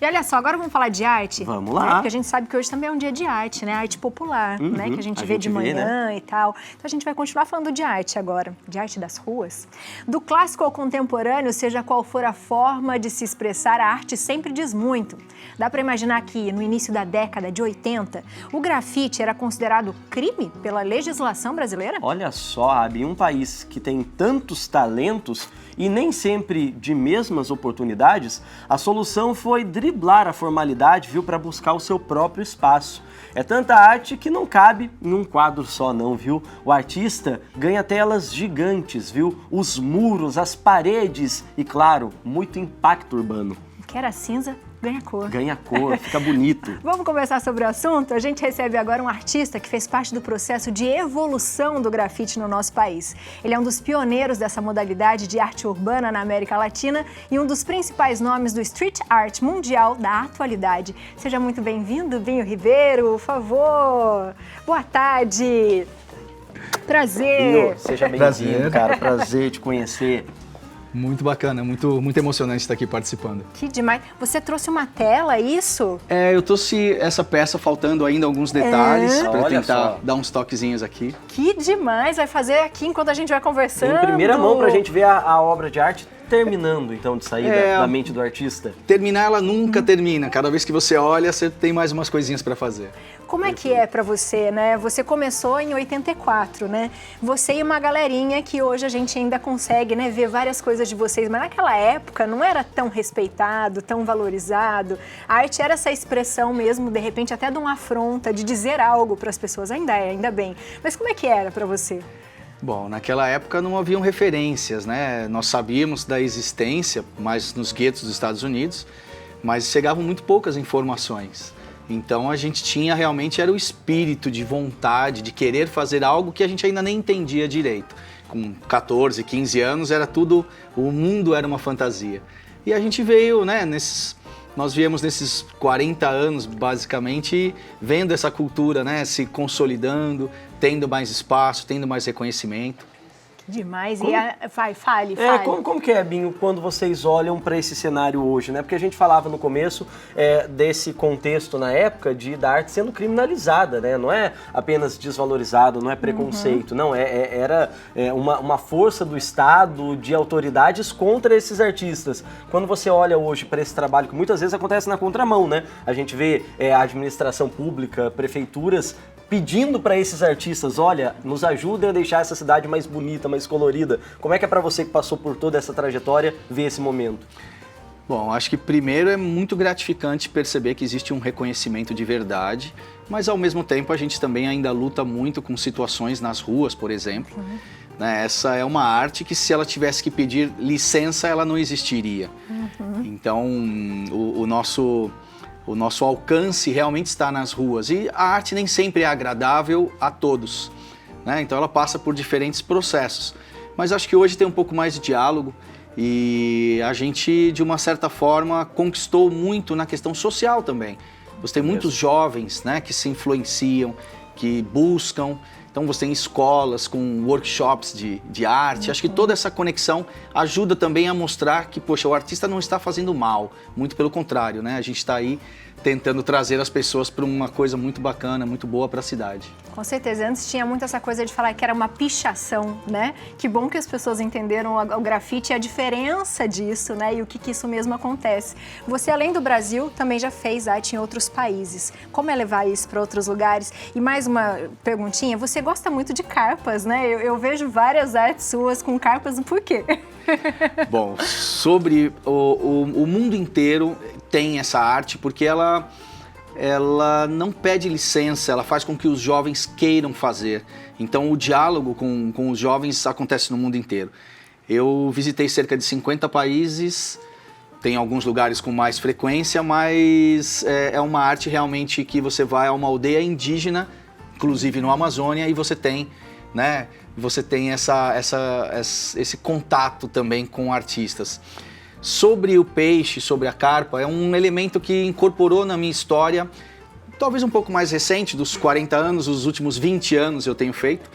E olha só, agora vamos falar de arte? Vamos lá. Né? Porque a gente sabe que hoje também é um dia de arte, né? Arte popular, né? Que a gente vê de manhã, né? E tal. Então a gente vai continuar falando de arte agora, de arte das ruas. Do clássico ao contemporâneo, seja qual for a forma de se expressar, a arte sempre diz muito. Dá para imaginar que no início da década de 80, o grafite era considerado crime pela legislação brasileira? Olha só, Abi, um país que tem tantos talentos e nem sempre de mesmas oportunidades, a solução foi driblar a formalidade, viu, para buscar o seu próprio espaço. É tanta arte que não cabe em um quadro só não, viu? O artista ganha telas gigantes, viu? Os muros, as paredes e, claro, muito impacto urbano. Que era cinza, ganha cor. Ganha cor, fica bonito. Vamos conversar sobre o assunto? A gente recebe agora um artista que fez parte do processo de evolução do grafite no nosso país. Ele é um dos pioneiros dessa modalidade de arte urbana na América Latina e um dos principais nomes do street art mundial da atualidade. Seja muito bem-vindo, Binho Ribeiro, por favor. Boa tarde. Prazer. Binho, seja bem-vindo, cara. Prazer te conhecer. Muito bacana, muito emocionante estar aqui participando. Que demais. Você trouxe uma tela, isso? Eu trouxe essa peça faltando ainda alguns detalhes para Olha tentar só. dar uns toquezinhos aqui. Que demais. Vai fazer aqui enquanto a gente vai conversando. Em primeira mão pra gente ver a obra de arte terminando, então, de sair da mente do artista. Terminar, ela nunca termina. Cada vez que você olha, você tem mais umas coisinhas para fazer. Como é que é pra você, né? Você começou em 84, né? Você e uma galerinha que hoje a gente ainda consegue, né, ver várias coisas de vocês, mas naquela época não era tão respeitado, tão valorizado. A arte era essa expressão mesmo, de repente até de uma afronta, de dizer algo para as pessoas. Ainda bem. Mas como é que era pra você? Bom, naquela época não haviam referências, né? Nós sabíamos da existência, mas nos guetos dos Estados Unidos, mas chegavam muito poucas informações. Então a gente tinha realmente era o espírito de vontade, de querer fazer algo que a gente ainda nem entendia direito. Com 14, 15 anos era tudo, o mundo era uma fantasia. E a gente veio, né, nós viemos nesses 40 anos, basicamente, vendo essa cultura, né, se consolidando, tendo mais espaço, tendo mais reconhecimento. Demais. Como? E fale. Como que é, Binho, quando vocês olham para esse cenário hoje, né? Porque a gente falava no começo desse contexto na época da arte sendo criminalizada, né? Não é apenas desvalorizado, não é preconceito, não. Era uma força do Estado, de autoridades contra esses artistas. Quando você olha hoje para esse trabalho, que muitas vezes acontece na contramão, né? A gente vê a administração pública, prefeituras pedindo para esses artistas, olha, nos ajudem a deixar essa cidade mais bonita, mais colorida. Como é que é para você que passou por toda essa trajetória ver esse momento? Bom, acho que primeiro é muito gratificante perceber que existe um reconhecimento de verdade, mas ao mesmo tempo a gente também ainda luta muito com situações nas ruas, por exemplo. Né? Essa é uma arte que se ela tivesse que pedir licença, ela não existiria. Então, o nosso alcance realmente está nas ruas e a arte nem sempre é agradável a todos, né? Então ela passa por diferentes processos, mas acho que hoje tem um pouco mais de diálogo e a gente, de uma certa forma, conquistou muito na questão social também. Você tem muitos jovens, né, que se influenciam, que buscam. Então você tem escolas com workshops de arte. Acho que toda essa conexão ajuda também a mostrar que, poxa, o artista não está fazendo mal. Muito pelo contrário, né? A gente está aí tentando trazer as pessoas para uma coisa muito bacana, muito boa para a cidade. Com certeza. Antes tinha muito essa coisa de falar que era uma pichação, né? Que bom que as pessoas entenderam o grafite e a diferença disso, né? E o que isso mesmo acontece. Você, além do Brasil, também já fez arte em outros países. Como é levar isso para outros lugares? E mais uma perguntinha, você gosta muito de carpas, né? Eu vejo várias artes suas com carpas, por quê? Bom, sobre o mundo inteiro tem essa arte porque ela não pede licença, ela faz com que os jovens queiram fazer. Então o diálogo com os jovens acontece no mundo inteiro. Eu visitei cerca de 50 países, tem alguns lugares com mais frequência, mas é uma arte realmente que você vai a uma aldeia indígena, inclusive no Amazônia, e você tem, né, esse contato também com artistas. Sobre o peixe, sobre a carpa, é um elemento que incorporou na minha história, talvez um pouco mais recente, dos 40 anos, os últimos 20 anos eu tenho feito.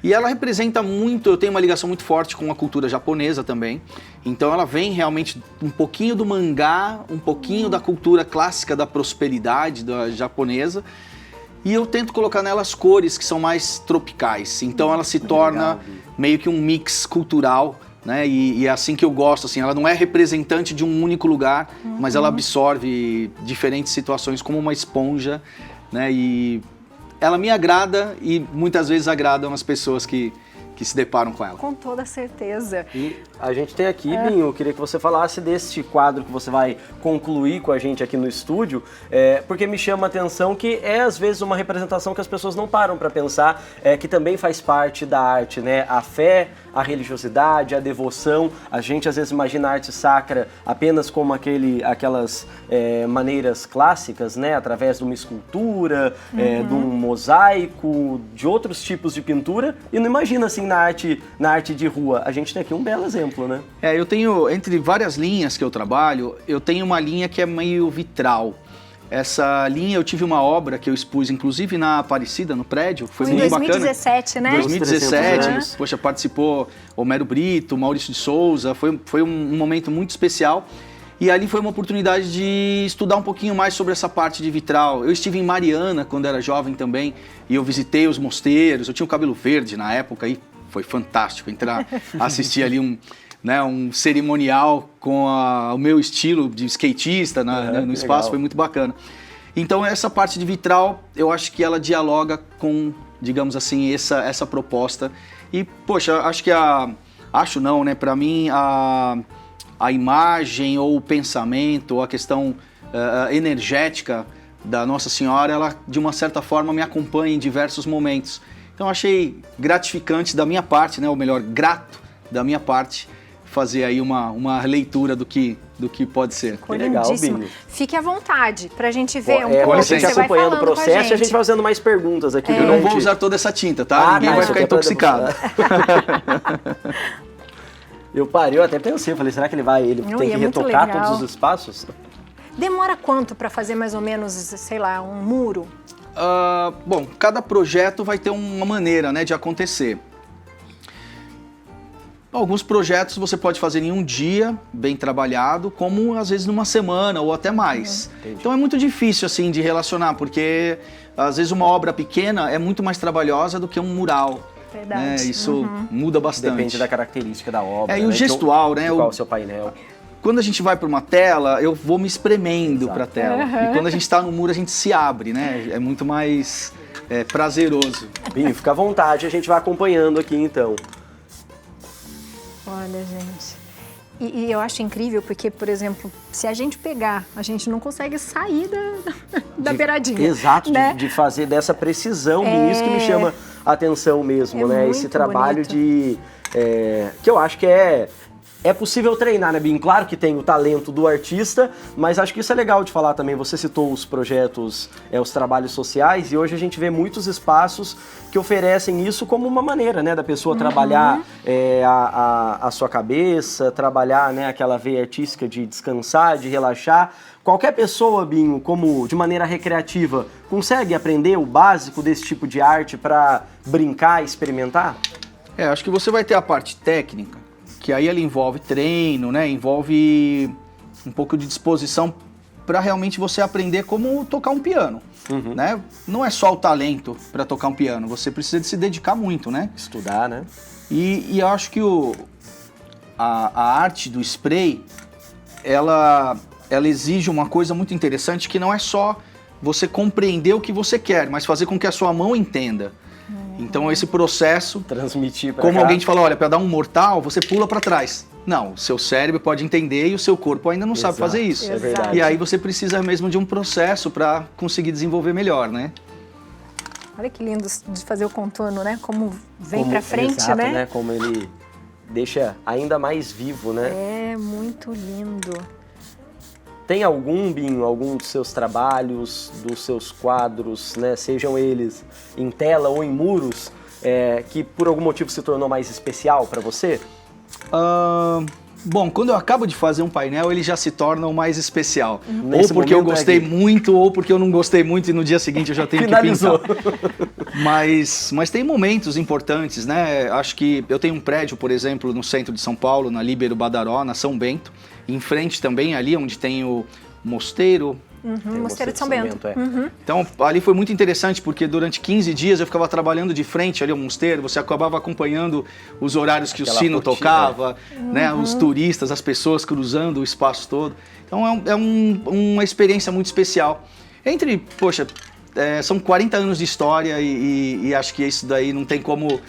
E ela representa muito, eu tenho uma ligação muito forte com a cultura japonesa também. Então ela vem realmente um pouquinho do mangá, um pouquinho da cultura clássica da prosperidade da japonesa. E eu tento colocar nela as cores que são mais tropicais. Então ela se torna meio que um mix cultural, né? E é assim que eu gosto, assim, ela não é representante de um único lugar, mas ela absorve diferentes situações como uma esponja, né? E ela me agrada e muitas vezes agradam as pessoas que se deparam com ela. Com toda certeza. E a gente tem aqui, Binho, eu queria que você falasse deste quadro que você vai concluir com a gente aqui no estúdio, porque me chama a atenção que é às vezes uma representação que as pessoas não param para pensar, que também faz parte da arte, né? A fé, a religiosidade, a devoção. A gente às vezes imagina a arte sacra apenas como aquelas maneiras clássicas, né? Através de uma escultura, de um mosaico, de outros tipos de pintura, e não imagina assim na arte de rua. A gente tem aqui um belo exemplo, né? Eu tenho, entre várias linhas que eu trabalho, eu tenho uma linha que é meio vitral. Essa linha, eu tive uma obra que eu expus, inclusive na Aparecida, no prédio, foi muito bacana. Em 2017, né? 2017, poxa, participou Homero Brito, Maurício de Souza, foi um momento muito especial. E ali foi uma oportunidade de estudar um pouquinho mais sobre essa parte de vitral. Eu estive em Mariana quando era jovem também, e eu visitei os mosteiros, eu tinha o cabelo verde na época, e foi fantástico assistir ali um cerimonial com o meu estilo de skatista no espaço, legal. Foi muito bacana. Então essa parte de vitral, eu acho que ela dialoga com, digamos assim, essa proposta. E, poxa, acho que acho não, né? Para mim, a imagem ou o pensamento, ou a questão energética da Nossa Senhora, ela de uma certa forma me acompanha em diversos momentos. Então achei gratificante da minha parte, né? Ou melhor, grato da minha parte, fazer aí uma leitura do que pode ser. Que legal, Binho. Fique à vontade pra gente ver um pouco. A gente acompanhando o processo e a gente vai fazendo mais perguntas aqui. Eu não vou usar toda essa tinta, tá? Ninguém vai ficar intoxicado. Eu até pensei, falei, será que ele tem que retocar todos os espaços? Demora quanto para fazer mais ou menos, sei lá, um muro? Bom, cada projeto vai ter uma maneira, né, de acontecer. Alguns projetos você pode fazer em um dia, bem trabalhado, como às vezes numa semana ou até mais. Então é muito difícil assim de relacionar, porque às vezes uma obra pequena é muito mais trabalhosa do que um mural. Verdade. Né? Isso muda bastante. Depende da característica da obra. E o gestual, né? Qual é o seu painel? Quando a gente vai para uma tela, eu vou me espremendo para a tela. E quando a gente está no muro, a gente se abre, né? É muito mais prazeroso. Binho, fica à vontade, a gente vai acompanhando aqui então. Olha, gente. E eu acho incrível porque, por exemplo, se a gente pegar, a gente não consegue sair da beiradinha. Exato, né? de fazer dessa precisão, isso que me chama a atenção mesmo, né? Esse trabalho bonito. Que eu acho que é possível treinar, né, Binho? Claro que tem o talento do artista, mas acho que isso é legal de falar também. Você citou os projetos, os trabalhos sociais, e hoje a gente vê muitos espaços que oferecem isso como uma maneira, né, da pessoa trabalhar a sua cabeça, trabalhar, né, aquela veia artística de descansar, de relaxar. Qualquer pessoa, Binho, como de maneira recreativa, consegue aprender o básico desse tipo de arte para brincar e experimentar? Acho que você vai ter a parte técnica, que aí ela envolve treino, né? Envolve um pouco de disposição para realmente você aprender como tocar um piano, né? Não é só o talento para tocar um piano, você precisa de se dedicar muito, né? Estudar, né? E eu acho que a arte do spray, ela exige uma coisa muito interessante, que não é só você compreender o que você quer, mas fazer com que a sua mão entenda. Então esse processo, transmitir pra como cá. Alguém te fala, olha, para dar um mortal, você pula para trás. Não, o seu cérebro pode entender e o seu corpo ainda não sabe fazer isso. É verdade. E aí você precisa mesmo de um processo para conseguir desenvolver melhor, né? Olha que lindo de fazer o contorno, né? Como vem para frente, exato, né? Como ele deixa ainda mais vivo, né? É muito lindo. Tem Binho, algum dos seus trabalhos, dos seus quadros, né, sejam eles em tela ou em muros, que por algum motivo se tornou mais especial para você? Bom, quando eu acabo de fazer um painel, ele já se torna o mais especial. Nesse Ou porque eu momento gostei muito, ou porque eu não gostei muito e no dia seguinte eu já tenho Finalizou. que pintar. Mas tem momentos importantes, né? Acho que eu tenho um prédio, por exemplo, no centro de São Paulo, na Líbero Badaró, na São Bento. Em frente também, ali onde tem o mosteiro. Mosteiro de São Bento. Então, ali foi muito interessante, porque durante 15 dias eu ficava trabalhando de frente ali ao mosteiro, você acabava acompanhando os horários que Aquela o sino rotina. tocava, né, os turistas, as pessoas cruzando o espaço todo. Então, é uma experiência muito especial. São 40 anos de história e acho que isso daí não tem como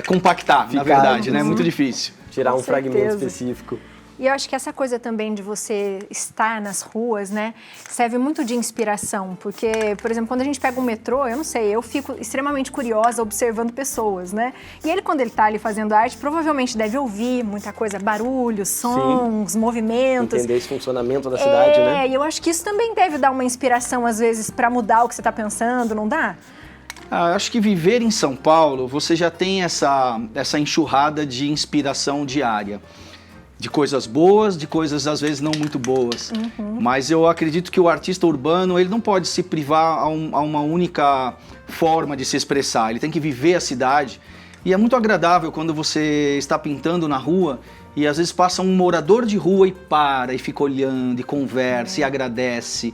compactar, na verdade, né? É muito difícil. Tirar Com um fragmento certeza. específico. E eu acho que essa coisa também de você estar nas ruas, né, serve muito de inspiração, porque, por exemplo, quando a gente pega um metrô, eu não sei, eu fico extremamente curiosa observando pessoas, né? E ele, quando ele tá ali fazendo arte, provavelmente deve ouvir muita coisa, barulhos, sons, movimentos. Entender esse funcionamento da cidade, né? E eu acho que isso também deve dar uma inspiração, às vezes, para mudar o que você tá pensando, não dá? Acho que viver em São Paulo, você já tem essa enxurrada de inspiração diária. De coisas boas, de coisas às vezes não muito boas. Mas eu acredito que o artista urbano, ele não pode se privar a uma única forma de se expressar. Ele tem que viver a cidade. E é muito agradável quando você está pintando na rua e às vezes passa um morador de rua e para, e fica olhando, e conversa, e agradece.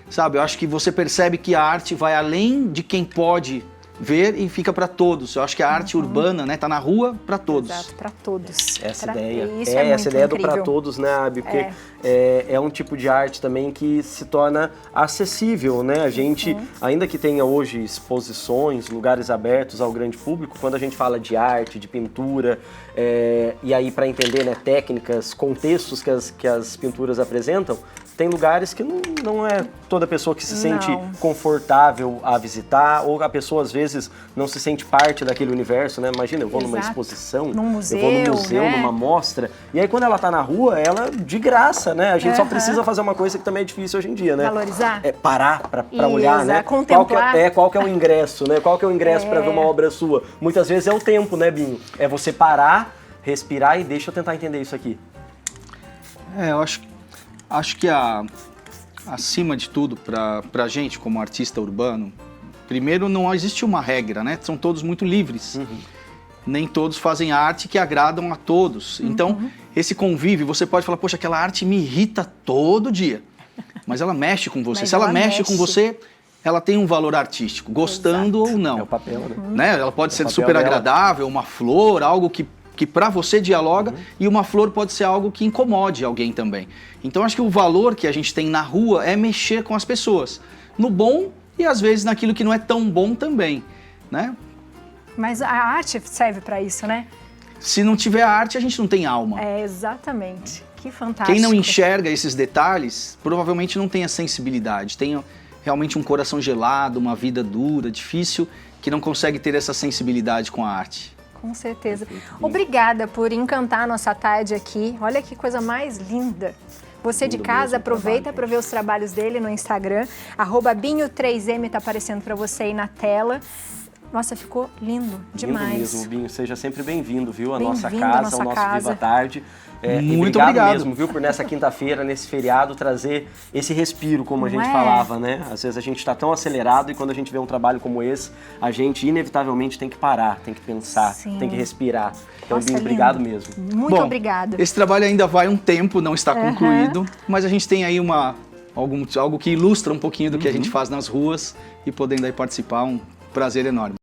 Sabe, eu acho que você percebe que a arte vai além de quem pode ver e fica para todos. Eu acho que a arte urbana, né, tá na rua para todos. Exato, para todos. Essa ideia. Isso Essa ideia do incrível. para todos, né, Abi? Porque é um tipo de arte também que se torna acessível, né? A gente, ainda que tenha hoje exposições, lugares abertos ao grande público, quando a gente fala de arte, de pintura, e aí para entender, né, técnicas, contextos que as pinturas apresentam, tem lugares que não é toda pessoa que se sente confortável a visitar, ou a pessoa às vezes não se sente parte daquele universo, né? Imagina, eu vou numa exposição, Num museu, eu vou num museu, né? numa mostra, e aí quando ela tá na rua, ela de graça, né? A gente só precisa fazer uma coisa que também é difícil hoje em dia, né? Valorizar? Parar pra olhar, né? Contemplar. Qual que é o ingresso, né? Qual que é o ingresso pra ver uma obra sua? Muitas vezes é o tempo, né, Binho? É você parar, respirar e deixa eu tentar entender isso aqui. Eu acho que acima de tudo, pra gente como artista urbano, primeiro não existe uma regra, né? São todos muito livres. Nem todos fazem arte que agradam a todos. Então, esse convívio, você pode falar, poxa, aquela arte me irrita todo dia. Mas ela mexe com você. Mas se ela ela mexe mexe com você, ela tem um valor artístico, gostando ou não. É o papel, né? Né? Ela pode ser papel super dela. agradável, uma flor, algo que para você dialoga, e uma flor pode ser algo que incomode alguém também. Então acho que o valor que a gente tem na rua é mexer com as pessoas, no bom e às vezes naquilo que não é tão bom também, né? Mas a arte serve para isso, né? Se não tiver arte, a gente não tem alma. Exatamente. Que fantástico. Quem não enxerga esses detalhes, provavelmente não tem a sensibilidade, tem realmente um coração gelado, uma vida dura, difícil, que não consegue ter essa sensibilidade com a arte. Com certeza. Obrigada por encantar a nossa tarde aqui. Olha que coisa mais linda. Você de casa, aproveita para ver os trabalhos dele no Instagram. @binho3m tá aparecendo para você aí na tela. Nossa, ficou lindo demais. Lindo mesmo, Binho. Seja sempre bem-vindo, viu? A Bem-vindo nossa à casa, nossa ao nosso casa. Viva Tarde. Muito obrigado obrigado mesmo, viu, por nessa quinta-feira, nesse feriado, trazer esse respiro, como a Não gente é? falava, né? Às vezes a gente está tão acelerado e quando a gente vê um trabalho como esse, a gente inevitavelmente tem que parar, tem que pensar, Sim. tem que respirar. Então, Nossa, Binho, lindo. obrigado mesmo. Muito Bom, obrigada. Esse trabalho ainda vai um tempo, não está concluído, mas a gente tem aí algo que ilustra um pouquinho do que a gente faz nas ruas e podendo aí participar, um prazer enorme.